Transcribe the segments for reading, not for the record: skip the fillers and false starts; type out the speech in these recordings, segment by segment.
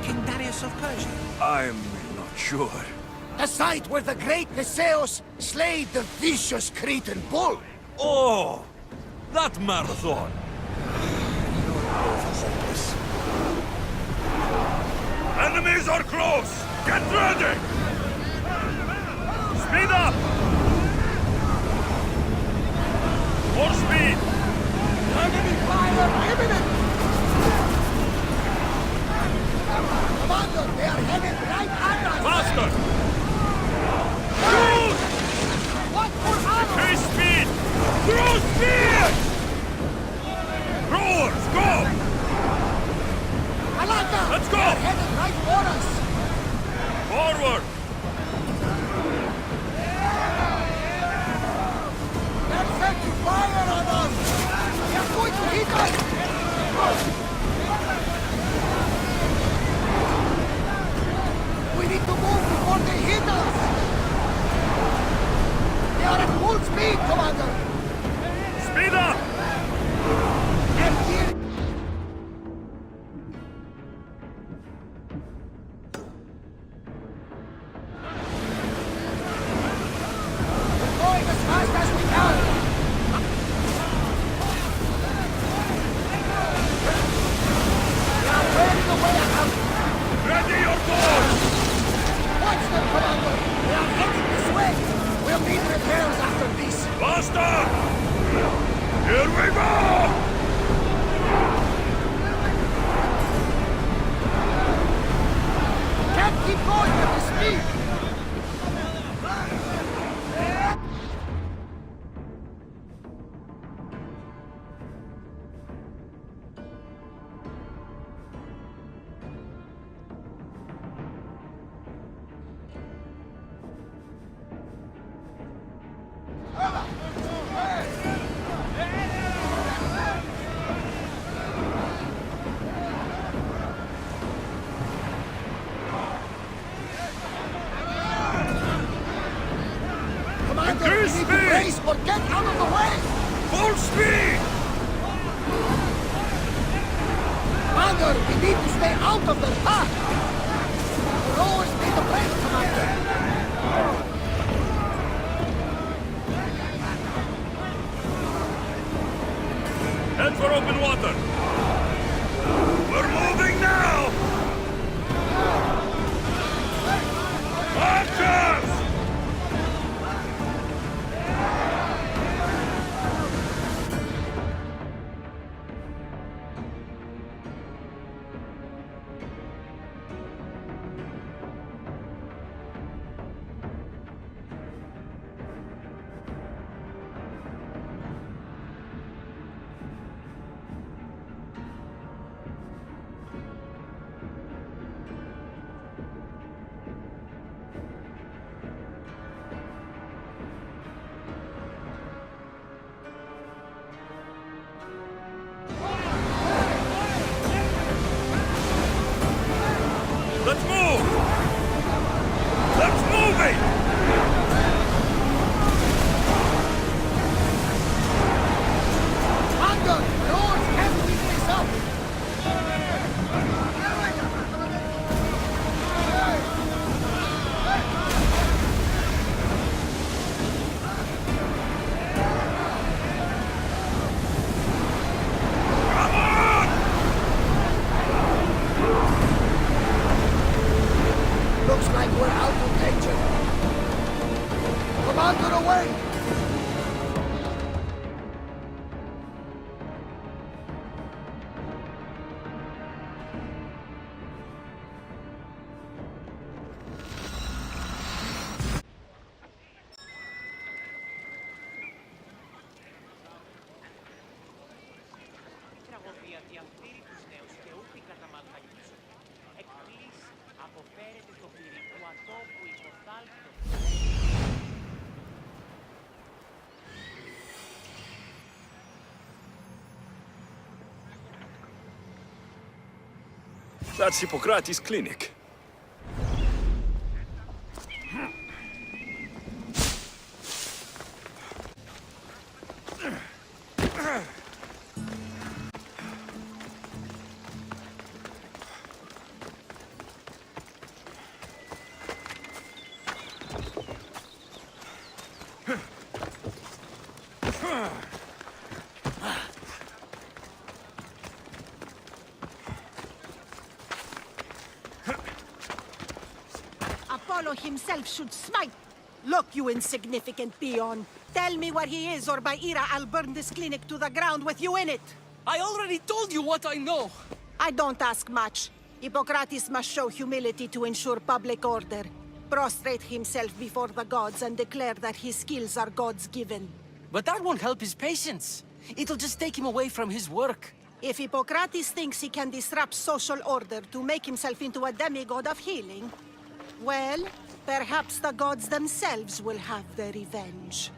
King Darius of Persia? I'm not sure. The site where the great Theseus slayed the vicious Cretan bull. Oh! That marathon! Enemies are close! Get ready! Speed up! More speed! Enemy fire imminent! Commander, they are headed right at us! Faster! Shoot! What for honor? Increase speed! Throw speed! Rowers, go! Alaka! Let's go! They are headed right for us! Forward! They're set to fire on us! They are going to hit us! We need to move before they hit us! They are at full speed, Commander! Speed up! And here... We're going as fast as we can! We are wearing away out! Ready your doors! Watch them, Commander! They are heading this way! We'll need repairs after this! Faster! Here we go! Can't keep going at this speed! Commander, we Increase need to speed! brace or get out of the way! Full speed! Commander, we need to stay out of their path! The rowers need a break, Commander! Head for open water! We're moving now! Archers! Let's move! Let's move it! Commander, the rowers can't keep this up! Come on! Looks like we're out of danger. Commander, away! That's Hippocrates' clinic. Apollo himself should smite. Look, you insignificant peon. Tell me where he is, or by Ira, I'll burn this clinic to the ground with you in it. I already told you what I know. I don't ask much. Hippocrates must show humility to ensure public order. Prostrate himself before the gods and declare that his skills are gods given. But that won't help his patients. It'll just take him away from his work. If Hippocrates thinks he can disrupt social order to make himself into a demigod of healing, well, perhaps the gods themselves will have their revenge.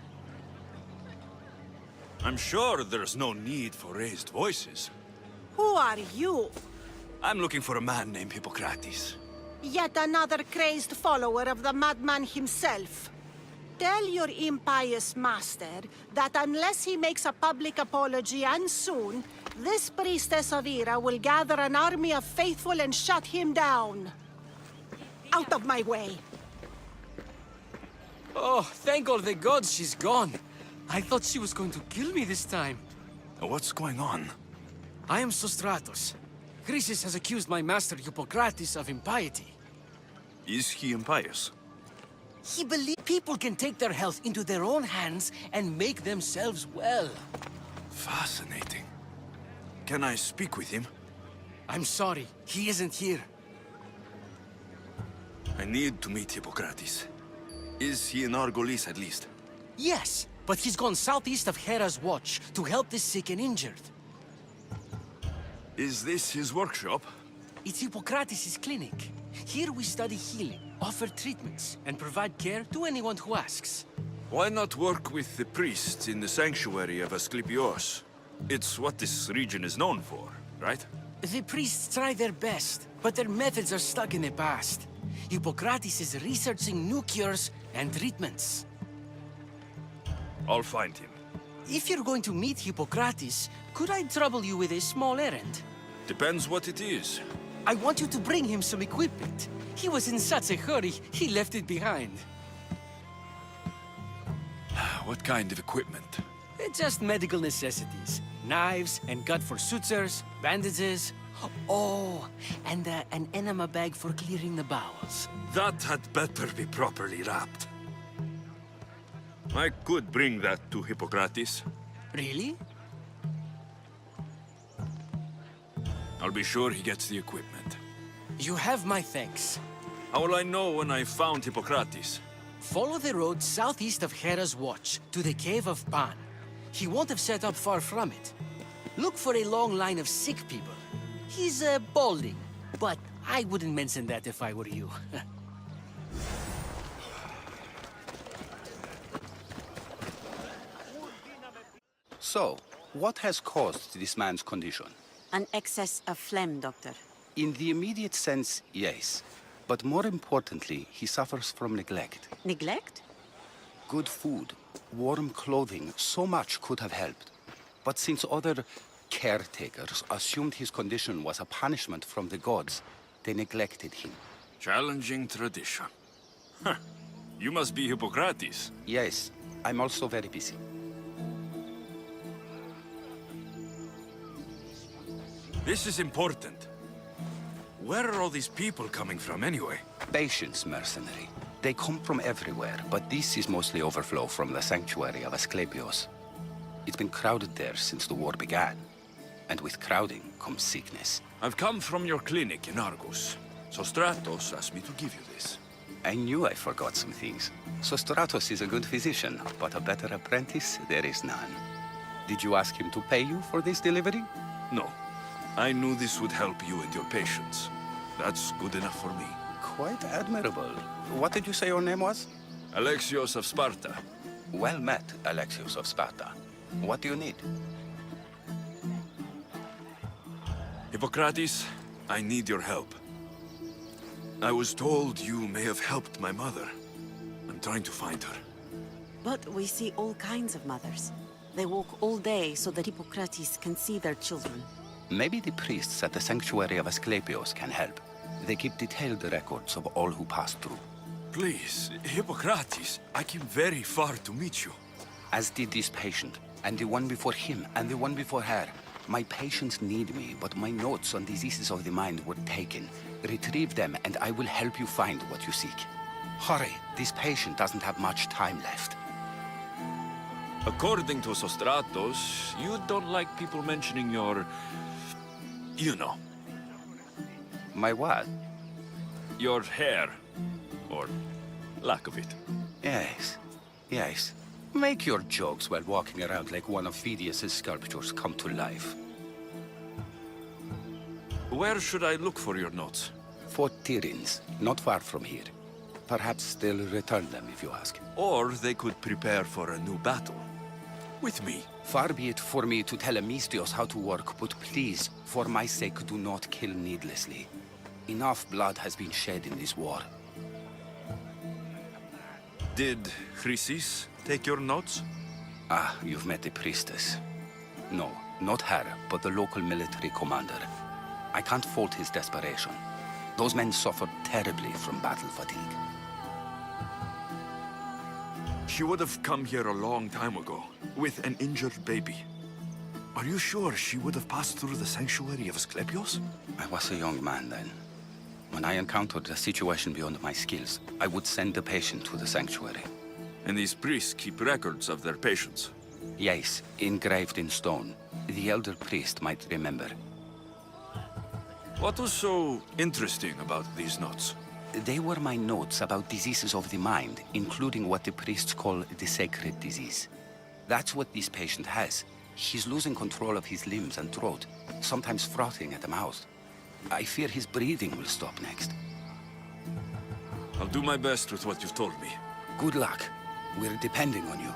I'm sure there's no need for raised voices. Who are you? I'm looking for a man named Hippocrates. Yet another crazed follower of the madman himself. Tell your impious master that unless he makes a public apology, and soon, this priestess of Ira will gather an army of faithful and shut him down. Out of my way! Oh, thank all the gods she's gone. I thought she was going to kill me this time. What's going on? I am Sostratos. Chrysis has accused my master Hippocrates of impiety. Is he impious? He believes people can take their health into their own hands and make themselves well. Fascinating. Can I speak with him? I'm sorry, he isn't here. I need to meet Hippocrates. Is he in Argolis at least? Yes, but he's gone southeast of Hera's watch to help the sick and injured. Is this his workshop? It's Hippocrates' clinic. Here we study healing, offer treatments, and provide care to anyone who asks. Why not work with the priests in the sanctuary of Asclepios? It's what this region is known for, right? The priests try their best, but their methods are stuck in the past. Hippocrates is researching new cures and treatments. I'll find him. If you're going to meet Hippocrates, could I trouble you with a small errand? Depends what it is. I want you to bring him some equipment. He was in such a hurry, he left it behind. What kind of equipment? Just medical necessities. Knives and gut for sutures, bandages. Oh, and an enema bag for clearing the bowels. That had better be properly wrapped. I could bring that to Hippocrates. Really? I'll be sure he gets the equipment. You have my thanks. How will I know when I've found Hippocrates? Follow the road southeast of Hera's watch to the cave of Pan. He won't have set up far from it. Look for a long line of sick people. He's balding, but I wouldn't mention that if I were you. So, what has caused this man's condition? An excess of phlegm, Doctor. In the immediate sense, yes. But more importantly, he suffers from neglect. Neglect? Good food, warm clothing, so much could have helped. But since other caretakers assumed his condition was a punishment from the gods, they neglected him. Challenging tradition. Huh. You must be Hippocrates. Yes, I'm also very busy. This is important. Where are all these people coming from anyway? Patience, mercenary. They come from everywhere, but this is mostly overflow from the sanctuary of Asclepios. It's been crowded there since the war began. And with crowding comes sickness. I've come from your clinic in Argos. Sostratos asked me to give you this. I knew I forgot some things. Sostratos is a good physician, but a better apprentice there is none. Did you ask him to pay you for this delivery? No. I knew this would help you and your patients. That's good enough for me. Quite admirable. What did you say your name was? Alexios of Sparta. Well met, Alexios of Sparta. What do you need? Hippocrates, I need your help. I was told you may have helped my mother. I'm trying to find her. But we see all kinds of mothers. They walk all day so that Hippocrates can see their children. Maybe the priests at the sanctuary of Asclepios can help. They keep detailed records of all who pass through. Please, Hippocrates, I came very far to meet you. As did this patient, and the one before him, and the one before her. My patients need me, but my notes on diseases of the mind were taken. Retrieve them, and I will help you find what you seek. Hurry, this patient doesn't have much time left. According to Sostratos, you don't like people mentioning your... you know. My what? Your hair. Or lack of it. Yes, yes. Make your jokes while walking around like one of Phidias' sculptures come to life. Where should I look for your notes? Fort Tyrins, not far from here. Perhaps they'll return them if you ask. Or they could prepare for a new battle. With me. Far be it for me to tell Amistios how to work, but please, for my sake, do not kill needlessly. Enough blood has been shed in this war. Did Chrysis take your notes? Ah, you've met the priestess. No, not her, but the local military commander. I can't fault his desperation. Those men suffered terribly from battle fatigue. She would have come here a long time ago, with an injured baby. Are you sure she would have passed through the sanctuary of Asclepios? I was a young man then. When I encountered a situation beyond my skills, I would send the patient to the sanctuary. And these priests keep records of their patients? Yes, engraved in stone. The elder priest might remember. What was so interesting about these notes? They were my notes about diseases of the mind, including what the priests call the sacred disease. That's what this patient has. He's losing control of his limbs and throat, sometimes frothing at the mouth. I fear his breathing will stop next. I'll do my best with what you've told me. Good luck. We're depending on you.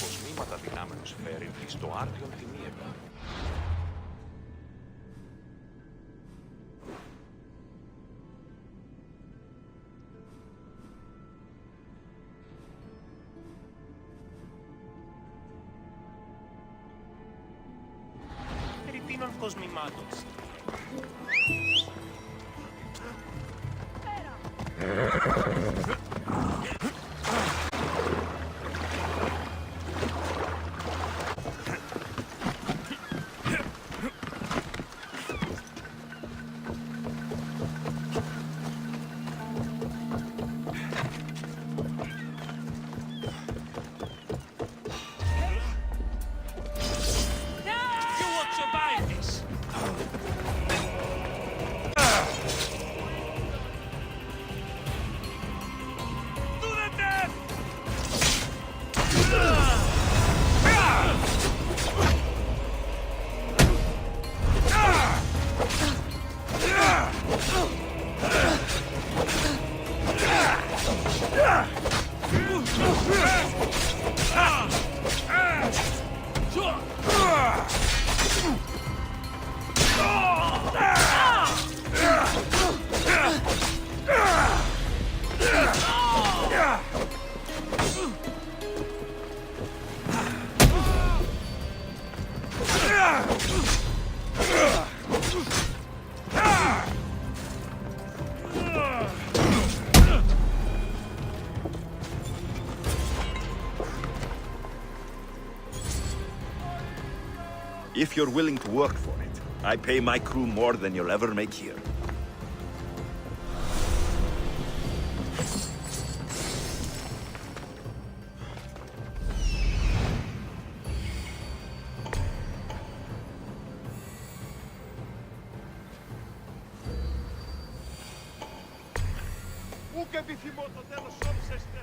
Κοσμήματα δυνάμεως φέρει στο άρτιον τιμίευα. Περί τίνων κοσμημάτων. If you're willing to work for it, I pay my crew more than you'll ever make here. Ούκ επιθυμώ το τέλος όψεστε.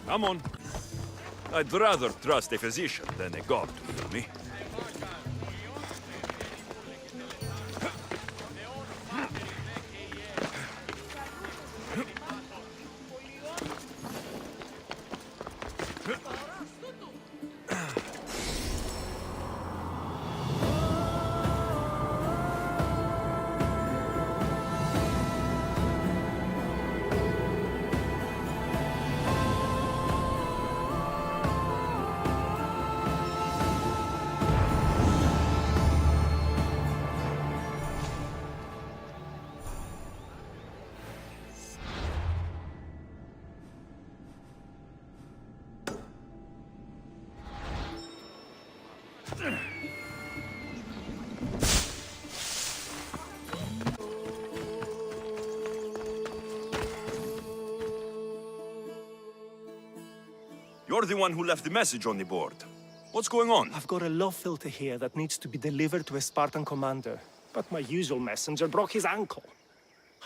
Come on. I'd rather trust a physician than a god to heal me. You're the one who left the message on the board. What's going on? I've got a love filter here that needs to be delivered to a Spartan commander. But my usual messenger broke his ankle.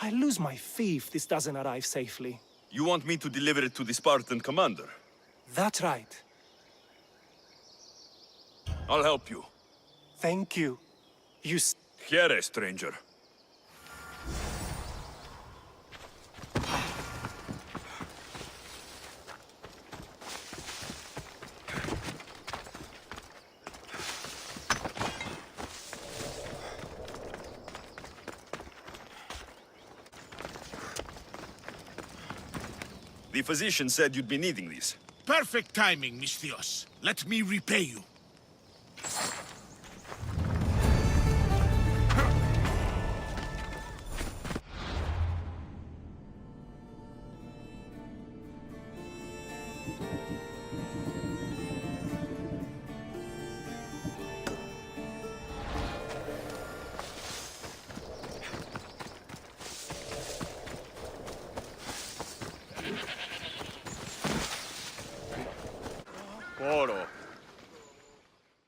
I lose my fee if this doesn't arrive safely. You want me to deliver it to the Spartan commander? That's right. I'll help you. Thank you. Here, stranger. The physician said you'd be needing these. Perfect timing, Misthios. Let me repay you.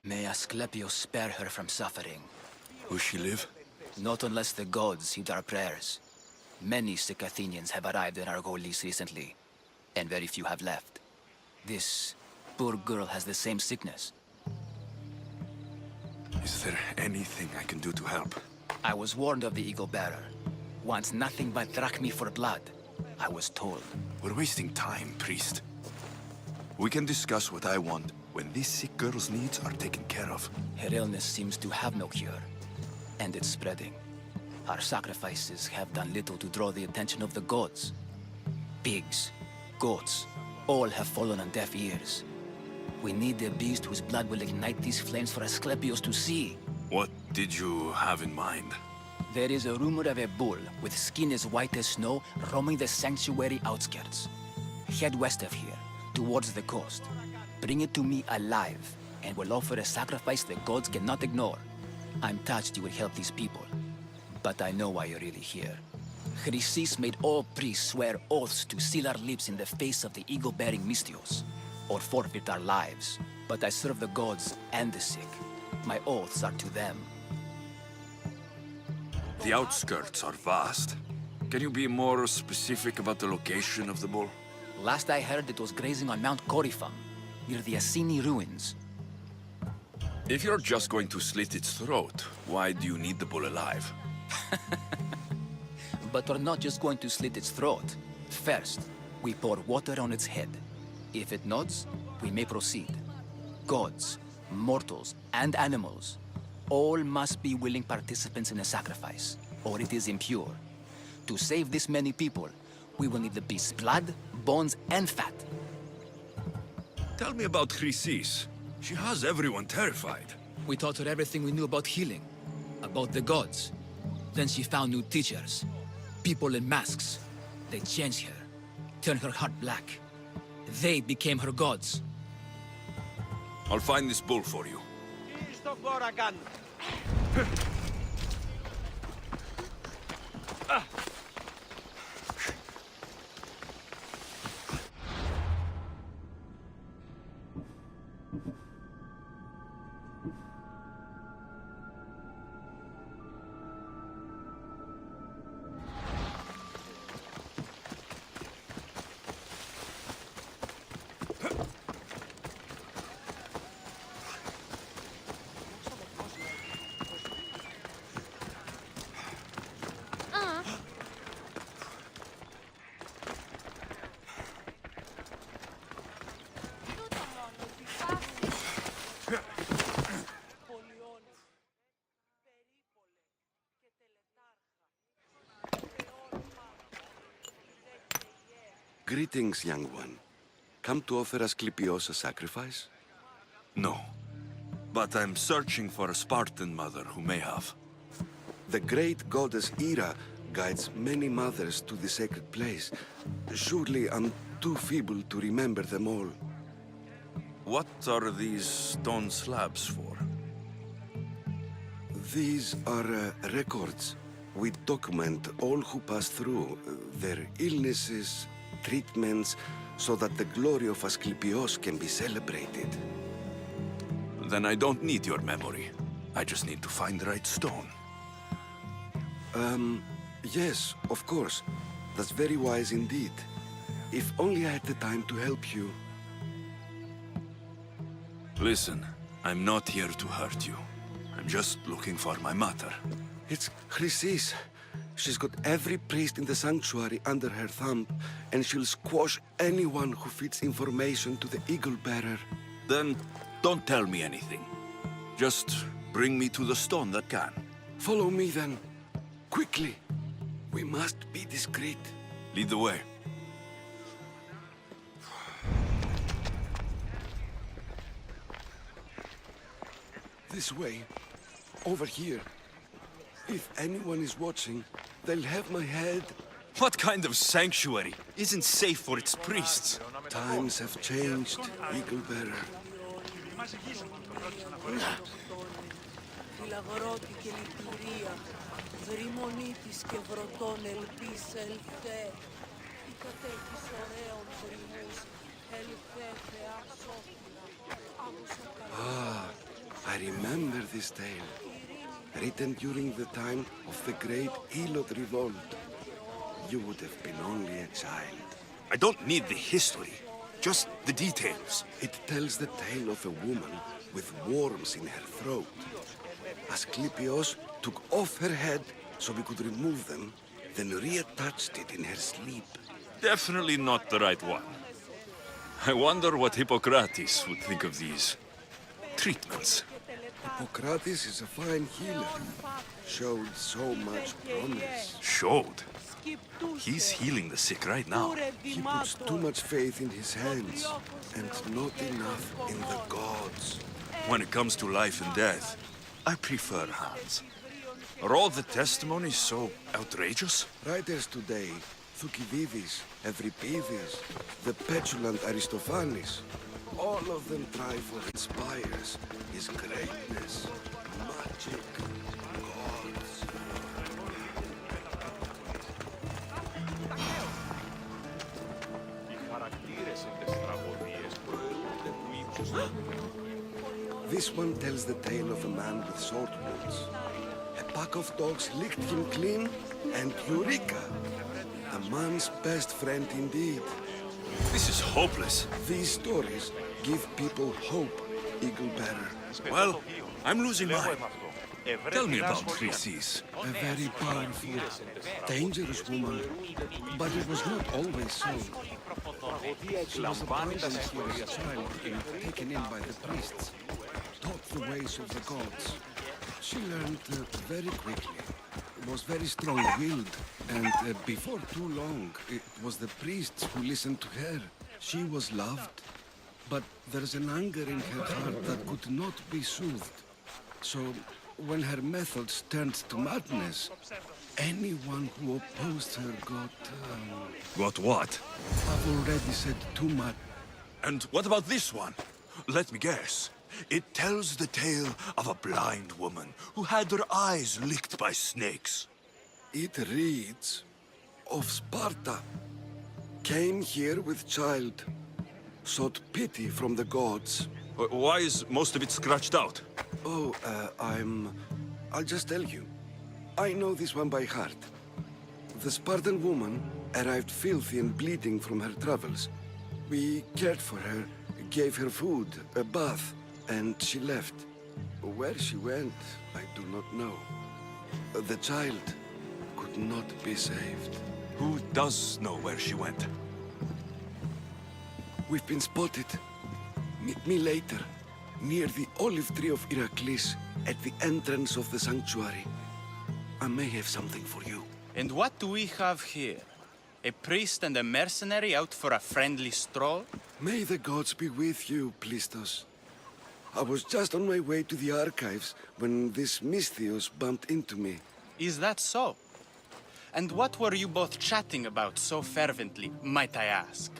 May Asclepius spare her from suffering. Will she live? Not unless the gods heed our prayers. Many sick Athenians have arrived in our Argolis recently, and very few have left. This poor girl has the same sickness. Is there anything I can do to help? I was warned of the Eagle Bearer. Wants nothing but drachmi for blood. I was told. We're wasting time, priest. We can discuss what I want when this sick girl's needs are taken care of. Her illness seems to have no cure, and it's spreading. Our sacrifices have done little to draw the attention of the gods. Pigs, goats, all have fallen on deaf ears. We need a beast whose blood will ignite these flames for Asclepius to see. What did you have in mind? There is a rumor of a bull with skin as white as snow roaming the sanctuary outskirts. Head west of here, towards the coast. Bring it to me alive, and we'll offer a sacrifice the gods cannot ignore. I'm touched you will help these people, but I know why you're really here. Chrysis made all priests swear oaths to seal our lips in the face of the eagle-bearing Misthios, or forfeit our lives. But I serve the gods and the sick. My oaths are to them. The outskirts are vast. Can you be more specific about the location of the bull? Last I heard, it was grazing on Mount Coryphon, near the Assini ruins. If you're just going to slit its throat, why do you need the bull alive? But we're not just going to slit its throat. First, we pour water on its head. If it nods, we may proceed. Gods, mortals, and animals, all must be willing participants in a sacrifice, or it is impure. To save this many people, we will need the beast's blood, bones, and fat. Tell me about Chrysis. She has everyone terrified. We taught her everything we knew about healing, about the gods. Then she found new teachers. People in masks. They changed her. Turned her heart black. They became her gods. I'll find this bull for you. Greetings, young one. Come to offer Asclepios a sacrifice? No. But I'm searching for a Spartan mother who may have. The great goddess Hera guides many mothers to the sacred place. Surely I'm too feeble to remember them all. What are these stone slabs for? These are records. We document all who pass through, their illnesses, treatments, so that the glory of Asclepios can be celebrated. Then I don't need your memory. I just need to find the right stone. Yes, of course. That's very wise indeed. If only I had the time to help you. Listen, I'm not here to hurt you. I'm just looking for my mother. It's Chrysis. She's got every priest in the sanctuary under her thumb, and she'll squash anyone who feeds information to the Eagle Bearer. Then don't tell me anything. Just bring me to the stone that can. Follow me then. Quickly. We must be discreet. Lead the way. This way. Over here. If anyone is watching, they'll have my head. What kind of sanctuary isn't safe for its priests? Times have changed, Eagle Bearer. Ah, I remember this tale. Written during the time of the great Elot Revolt. You would have been only a child. I don't need the history, just the details. It tells the tale of a woman with worms in her throat. Asclepios took off her head so we could remove them, then reattached it in her sleep. Definitely not the right one. I wonder what Hippocrates would think of these treatments. Hippocrates is a fine healer. Showed so much promise. Showed? He's healing the sick right now. He puts too much faith in his hands, and not enough in the gods. When it comes to life and death, I prefer hands. Are all the testimonies so outrageous? Writers today, Thucydides, Euripides, the petulant Aristophanes, all of them try for inspires his greatness, magic, gods. This one tells the tale of a man with sword wounds. A pack of dogs licked him clean, and Eureka! A man's best friend indeed. This is hopeless. These stories give people hope, Eagle Bearer. Well, I'm losing mine. Tell me about Chrysis. A very powerful, dangerous woman. But it was not always so. She was abandoned here as a child and taken in by the priests. Taught the ways of the gods. She learned very quickly. Was very strong-willed, and before too long, it was the priests who listened to her. She was loved, but there's an anger in her heart that could not be soothed. So when her methods turned to madness, anyone who opposed her got... Got what? I've already said too much. And what about this one? Let me guess. It tells the tale of a blind woman who had her eyes licked by snakes. It reads of Sparta. Came here with child. Sought pity from the gods. Why is most of it scratched out? Oh, I'll just tell you. I know this one by heart. The Spartan woman arrived filthy and bleeding from her travels. We cared for her, gave her food, a bath, and she left. Where she went, I do not know. The child could not be saved. Who does know where she went? We've been spotted. Meet me later, near the olive tree of Heracles, at the entrance of the sanctuary. I may have something for you. And what do we have here? A priest and a mercenary out for a friendly stroll? May the gods be with you, Plistos. I was just on my way to the archives when this Misthios bumped into me. Is that so? And what were you both chatting about so fervently, might I ask?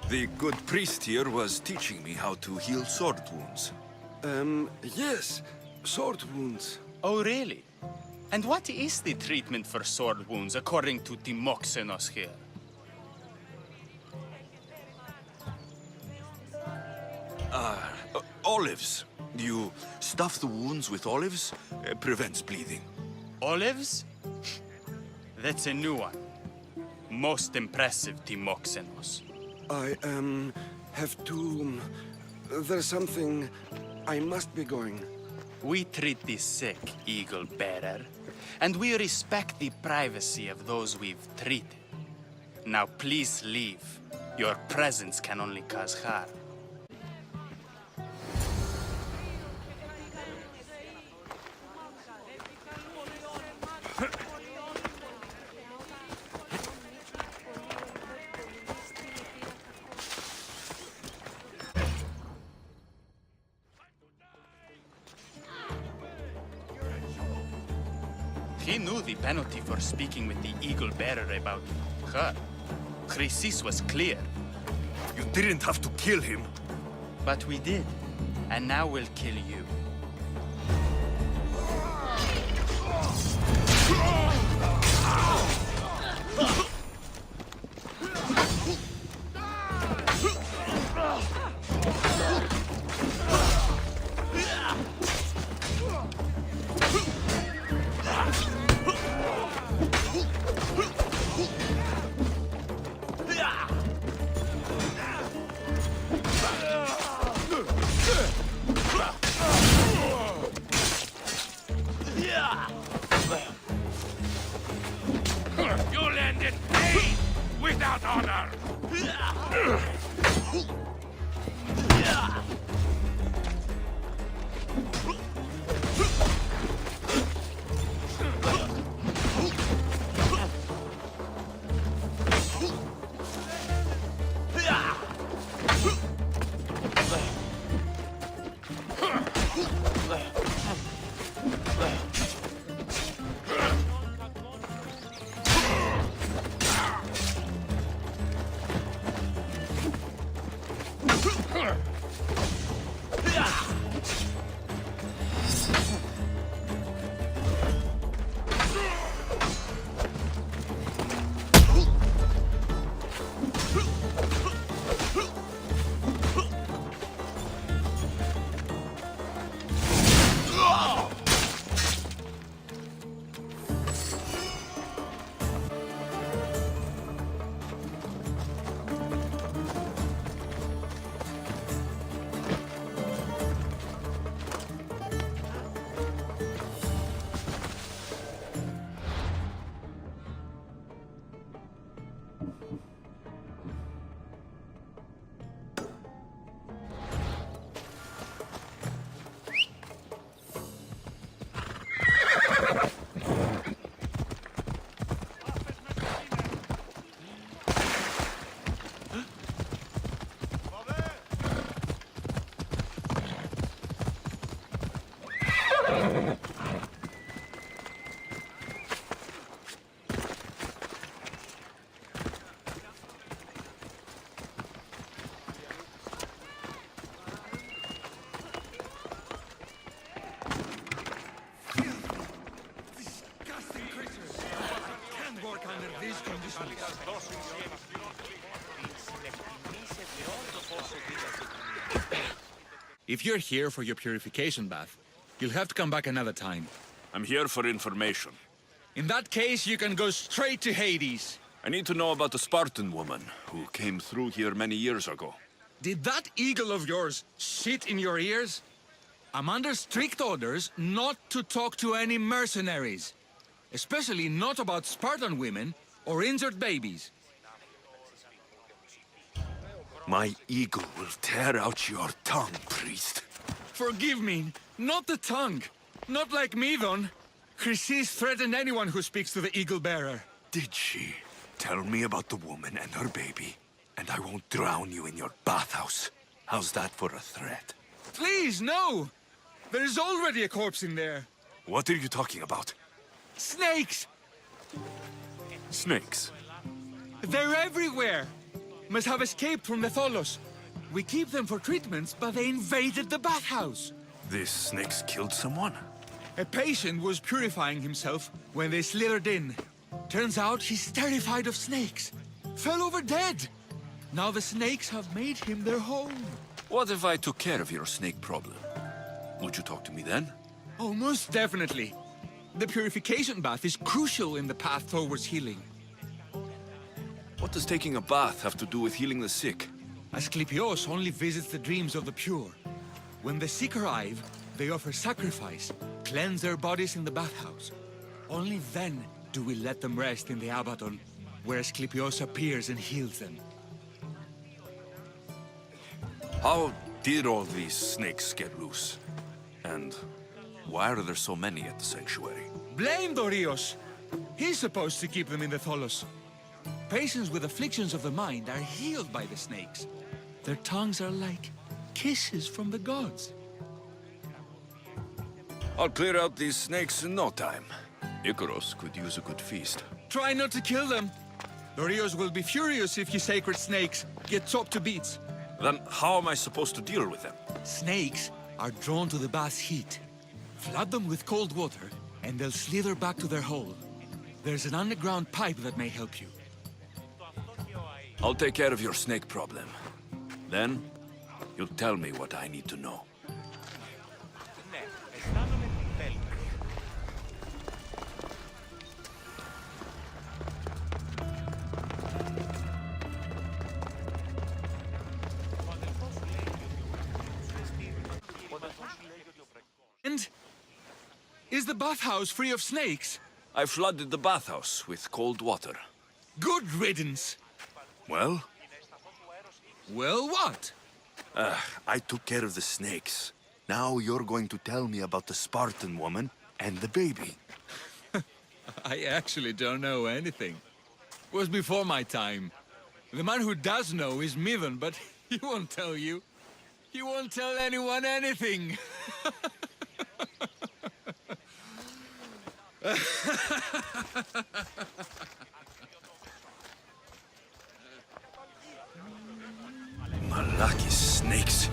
The good priest here was teaching me how to heal sword wounds. Yes. Sword wounds. Oh, really? And what is the treatment for sword wounds, according to Timoxenos here? Olives. You stuff the wounds with olives, prevents bleeding. Olives? That's a new one. Most impressive, Timoxenos. I, have to... There's something... I must be going. We treat the sick, Eagle Bearer, and we respect the privacy of those we've treated. Now please leave. Your presence can only cause harm. He knew the penalty for speaking with the Eagle Bearer about her. Chrysis was clear. You didn't have to kill him. But we did. And now we'll kill you. You'll end in pain without honor. If you're here for your purification bath, you'll have to come back another time. I'm here for information. In that case, you can go straight to Hades. I need to know about the Spartan woman who came through here many years ago. Did that eagle of yours shit in your ears? I'm under strict orders not to talk to any mercenaries. Especially not about Spartan women or injured babies. My eagle will tear out your tongue, priest. Forgive me, not the tongue. Not like Midon. Chrysis threatened anyone who speaks to the eagle bearer. Did she? Tell me about the woman and her baby, and I won't drown you in your bathhouse. How's that for a threat? Please, no! There's already a corpse in there. What are you talking about? Snakes! Snakes? They're everywhere! Must have escaped from the Tholos. We keep them for treatments, but they invaded the bathhouse. These snakes killed someone? A patient was purifying himself when they slithered in. Turns out he's terrified of snakes. Fell over dead. Now the snakes have made him their home. What if I took care of your snake problem? Would you talk to me then? Oh, most definitely. The purification bath is crucial in the path towards healing. What does taking a bath have to do with healing the sick? Asclepios only visits the dreams of the pure. When the sick arrive, they offer sacrifice, cleanse their bodies in the bathhouse. Only then do we let them rest in the Abaddon, where Asclepios appears and heals them. How did all these snakes get loose? And why are there so many at the sanctuary? Blame Dorios! He's supposed to keep them in the Tholos. Patients with afflictions of the mind are healed by the snakes. Their tongues are like kisses from the gods. I'll clear out these snakes in no time. Icaros could use a good feast. Try not to kill them. Dorios will be furious if you sacred snakes get chopped to bits. Then how am I supposed to deal with them? Snakes are drawn to the bath's heat. Flood them with cold water, and they'll slither back to their hole. There's an underground pipe that may help you. I'll take care of your snake problem. Then, you'll tell me what I need to know. And is the bathhouse free of snakes? I flooded the bathhouse with cold water. Good riddance. Well? Well, what? I took care of the snakes. Now you're going to tell me about the Spartan woman and the baby. I actually don't know anything. It was before my time. The man who does know is Midon, but he won't tell you. He won't tell anyone anything. Malaki snakes.